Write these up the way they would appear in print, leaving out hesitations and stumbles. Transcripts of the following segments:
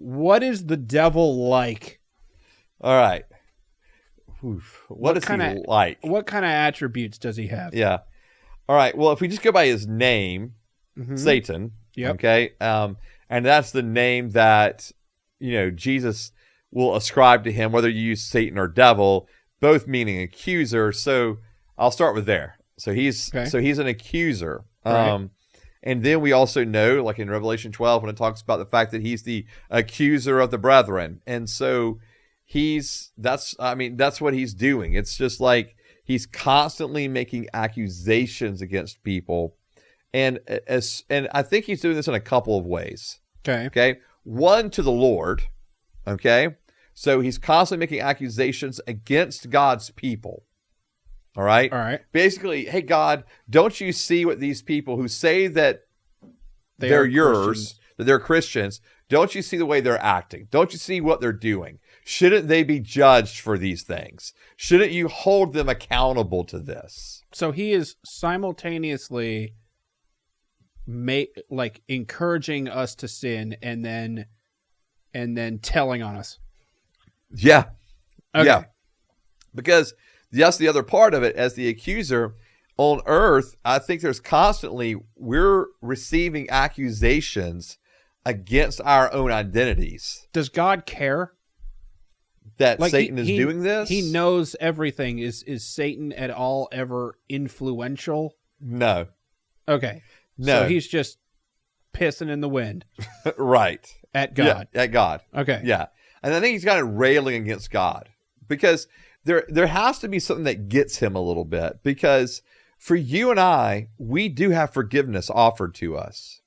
What is the devil like? All right. What is he like? What kind of attributes does he have? Yeah. All right. Well, if we just go by his name, Satan. Yep. Okay. And that's the name that, Jesus will ascribe to him, whether you use Satan or devil, both meaning accuser. So I'll start with there. So he's an accuser. Right. And then we also know, like in Revelation 12, when it talks about the fact that he's the accuser of the brethren. And so that's what he's doing. It's just like he's constantly making accusations against people. And I think he's doing this in a couple of ways. Okay. One, to the Lord. Okay. So he's constantly making accusations against God's people. All right. Basically, hey, God, don't you see what these people who say that they're yours, that they're Christians, don't you see the way they're acting? Don't you see what they're doing? Shouldn't they be judged for these things? Shouldn't you hold them accountable to this? So he is simultaneously encouraging us to sin and then telling on us. Yeah. Okay. Yeah. Because that's the other part of it. As the accuser on earth, I think we're receiving accusations against our own identities. Does God care that Satan is doing this? He knows everything. Is Satan at all ever influential? No. Okay. No. So he's just pissing in the wind. Right. At God. Yeah, at God. Okay. Yeah. And I think he's kind of railing against God because there has to be something that gets him a little bit, because for you and I, we do have forgiveness offered to us.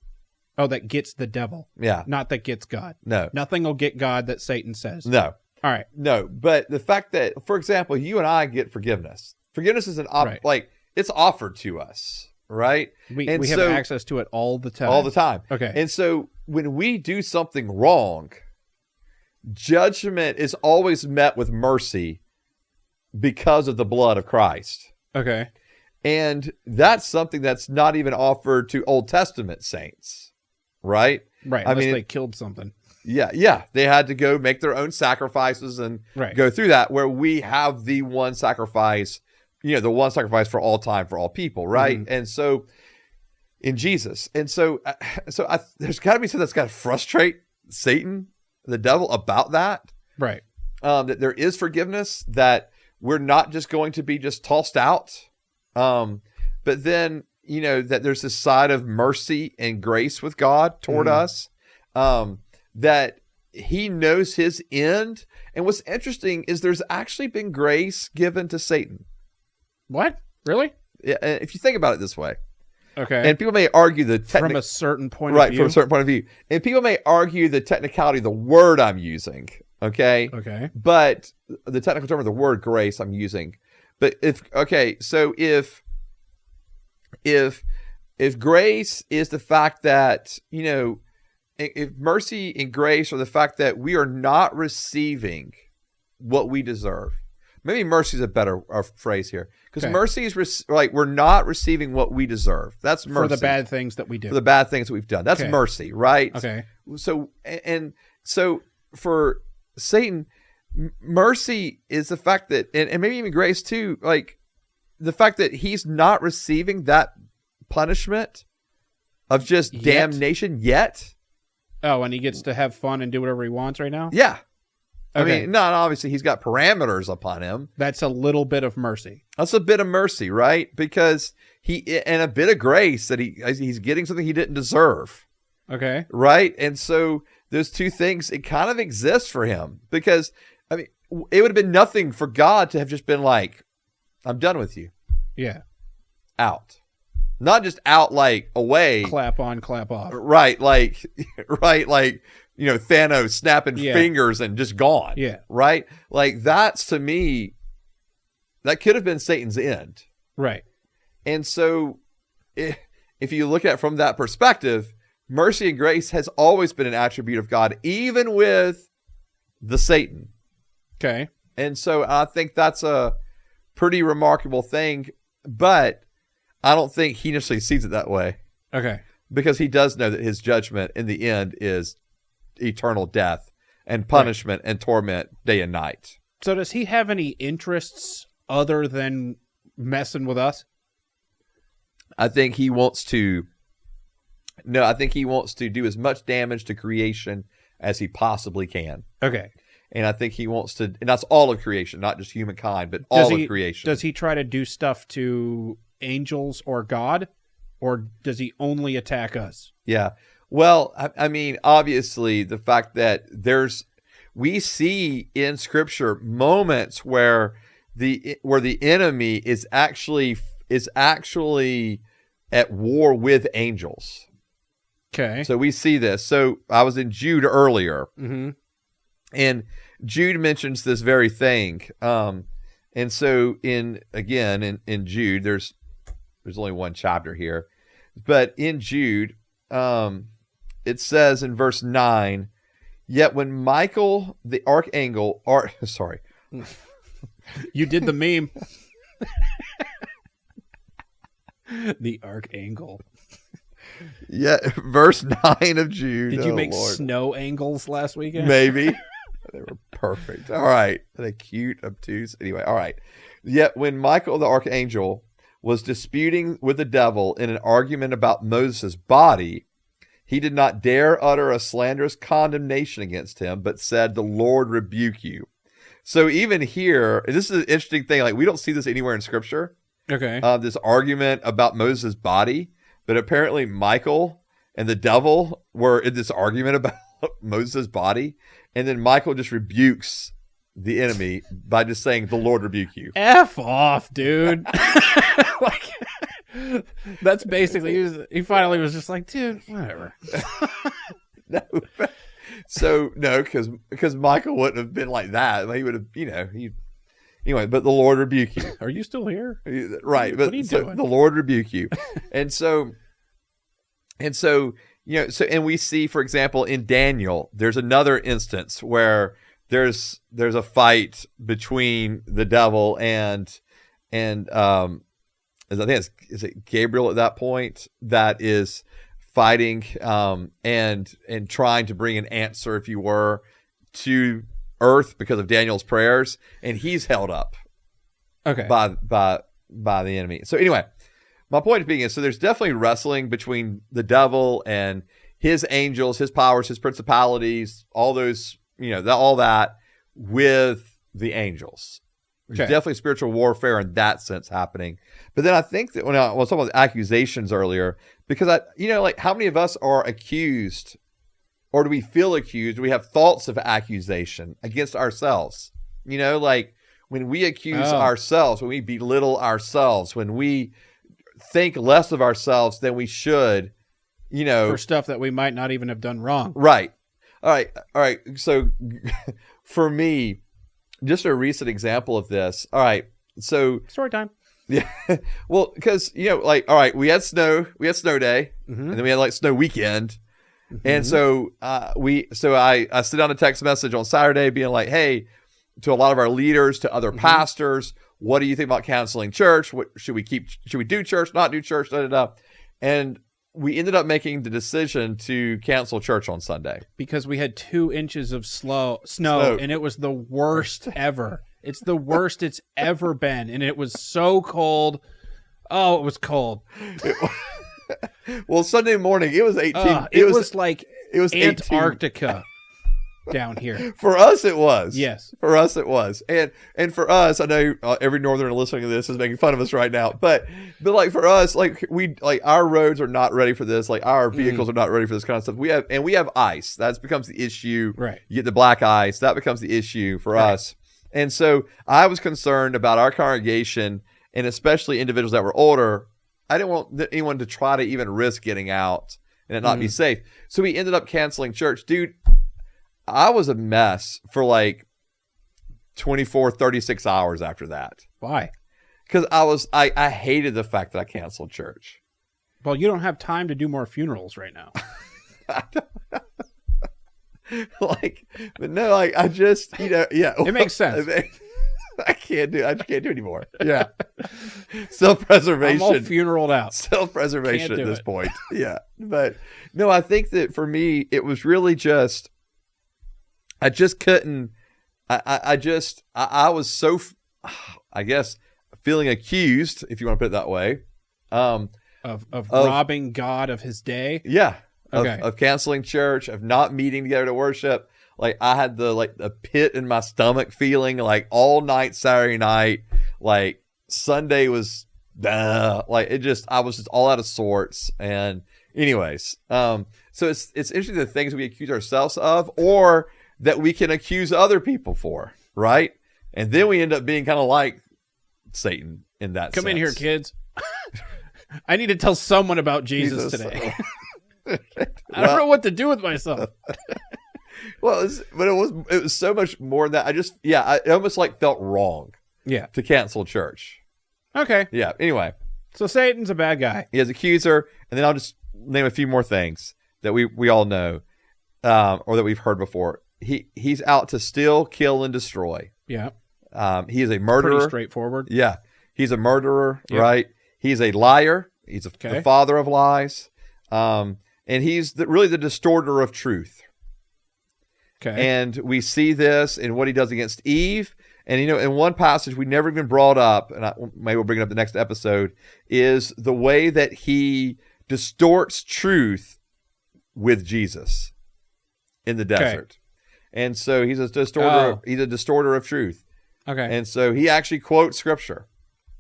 Oh, that gets the devil. Yeah. Not that gets God. No. Nothing will get God that Satan says. No. All right. No. But the fact that, for example, you and I get forgiveness. Forgiveness is it's offered to us, right? We have access to it all the time. All the time. Okay. And so when we do something wrong, judgment is always met with mercy because of the blood of Christ. Okay. And that's something that's not even offered to Old Testament saints, right? Right, unless they killed something. Yeah. They had to go make their own sacrifices and go through that, where we have the one sacrifice, the one sacrifice for all time, for all people, right? Mm-hmm. And so in Jesus. And so there's got to be something that's got to frustrate Satan, the devil, about that. Right. That there is forgiveness, that we're not just going to be just tossed out. But then, that there's this side of mercy and grace with God toward us, that he knows his end. And what's interesting is there's actually been grace given to Satan. What? Really? Yeah. If you think about it this way. Okay. And people may argue from a certain point of view. Right, from a certain point of view. And people may argue the technicality of the word I'm using. Okay. But the technical term of the word grace I'm using. But if grace is the fact that, if mercy and grace are the fact that we are not receiving what we deserve. Maybe mercy is a better phrase here, because mercy is we're not receiving what we deserve. That's mercy. For the bad things that we do. For the bad things that we've done. That's mercy, right? Okay. So for Satan, mercy is the fact that, and maybe even grace too, the fact that he's not receiving that punishment of just damnation yet. Oh, and he gets to have fun and do whatever he wants right now? Yeah. Okay. I mean, not obviously he's got parameters upon him. That's a little bit of mercy. That's a bit of mercy, right? Because and a bit of grace that he's getting something he didn't deserve. Okay. Right? And so those two things, it kind of exists for him, because it would have been nothing for God to have just been like, I'm done with you. Yeah. Out. Not just out away. Clap on, clap off. Right. Thanos snapping fingers and just gone. Yeah. Right? That's, to me, that could have been Satan's end. Right. And so if you look at it from that perspective, mercy and grace has always been an attribute of God, even with the Satan. Okay. And so I think that's a pretty remarkable thing, but I don't think he necessarily sees it that way. Okay. Because he does know that his judgment in the end is eternal death and punishment and torment day and night. So does he have any interests other than messing with us? I think he wants to do as much damage to creation as he possibly can. Okay. And I think he wants to, and that's all of creation, not just humankind, but all of creation. Does he try to do stuff to angels or God, or does he only attack us? Yeah. Well, I mean, obviously the fact that we see in Scripture moments where the enemy is actually at war with angels. Okay. So we see this. So I was in Jude earlier, Mm-hmm. and Jude mentions this very thing. And so in Jude, there's only one chapter here, but in Jude, it says in verse 9, yet when Michael the archangel, You did the meme. The archangel. Yeah, verse 9 of Jude. Did you make snow angles last weekend? Maybe. They were perfect. All right. They're cute, obtuse. Anyway, all right. Yet when Michael the archangel was disputing with the devil in an argument about Moses' body, he did not dare utter a slanderous condemnation against him, but said, the Lord rebuke you. So even here, this is an interesting thing. Like, we don't see this anywhere in Scripture. Okay. This argument about Moses' body, but apparently Michael and the devil were in this argument about Moses' body, and then Michael just rebukes the enemy by just saying, the Lord rebuke you. F off, dude. Like, that's basically, he finally was just like, dude, whatever. No. So, no, because Michael wouldn't have been like that. He would have, anyway, but the Lord rebuke you. Are you still here? Right. But what are you doing? The Lord rebuke you. And so, and we see, for example, in Daniel, there's another instance where there's a fight between the devil and I think is it Gabriel at that point that is fighting and trying to bring an answer, if you were, to earth because of Daniel's prayers, and he's held up by the enemy. So anyway, my point being is, so there's definitely wrestling between the devil and his angels, his powers, his principalities, all those, all that with the angels. There's definitely spiritual warfare in that sense happening. But then I think that when I was talking about accusations earlier, because how many of us are accused, or do we feel accused? Do we have thoughts of accusation against ourselves? Like when we accuse ourselves, when we belittle ourselves, when we think less of ourselves than we should, for stuff that we might not even have done wrong. Right. All right. So for me, just a recent example of this. All right. So story time. Yeah. Well, because, all right, we had snow day, Mm-hmm. and then we had snow weekend. Mm-hmm. And so I sent out a text message on Saturday being like, hey, to a lot of our leaders, to other pastors, what do you think about canceling church? What should we do church, not do church, And we ended up making the decision to cancel church on Sunday. Because we had 2 inches of snow, and it was the worst ever. It's the worst it's ever been, and it was so cold. Oh, it was cold. Well, Sunday morning, it was 18. It was like Antarctica. Antarctica down here. For us, it was. Yes. For us, it was. And for us, I know every northerner listening to this is making fun of us right now. But for us, our roads are not ready for this. Our vehicles are not ready for this kind of stuff. We have ice. That becomes the issue. Right. You get the black ice. That becomes the issue for us. And so I was concerned about our congregation, and especially individuals that were older. I didn't want anyone to try to even risk getting out and it not be safe. So we ended up canceling church. Dude, I was a mess for 24, 36 hours after that. Why? Because I hated the fact that I canceled church. Well, you don't have time to do more funerals right now. But no, I just, yeah. It makes sense. I just can't do anymore. Yeah. Self-preservation. I'm all funeraled out. Self-preservation at this point. Yeah. But no, I think that for me, it was really just, I just couldn't. I was so, I guess, feeling accused, if you want to put it that way, of robbing God of his day. Yeah. Okay. Of canceling church, of not meeting together to worship. Like I had the pit in my stomach feeling like all night Saturday night. Like Sunday was like I was just all out of sorts. And anyways, so it's interesting the things we accuse ourselves of, or that we can accuse other people for, right? And then we end up being kind of like Satan in that sense. Come in here, kids. I need to tell someone about Jesus today. I don't know what to do with myself. Well, it was so much more than that. I almost like felt wrong. Yeah. To cancel church. Okay. Yeah. Anyway. So Satan's a bad guy. He has accuser, and then I'll just name a few more things that we all know, or that we've heard before. He's out to steal, kill, and destroy. Yeah. He is a murderer. Pretty straightforward. Yeah. He's a murderer, Yep. right? He's a liar. He's the father of lies. And he's really the distorter of truth. Okay. And we see this in what he does against Eve. And, in one passage we never even brought up, and maybe we'll bring it up the next episode, is the way that he distorts truth with Jesus in the desert. And so he's a distorter. He's a distorter of truth. Okay. And so he actually quotes scripture.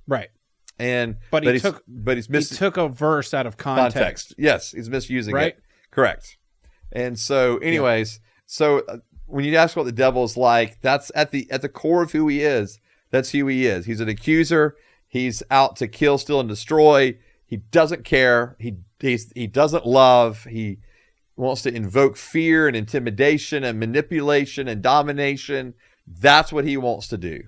Right. But he took a verse out of context. Yes, he's misusing it. Correct. And so, anyways, when you ask what the devil is like, that's at the core of who he is. That's who he is. He's an accuser. He's out to kill, steal, and destroy. He doesn't care. He doesn't love. He wants to invoke fear and intimidation and manipulation and domination. That's what he wants to do.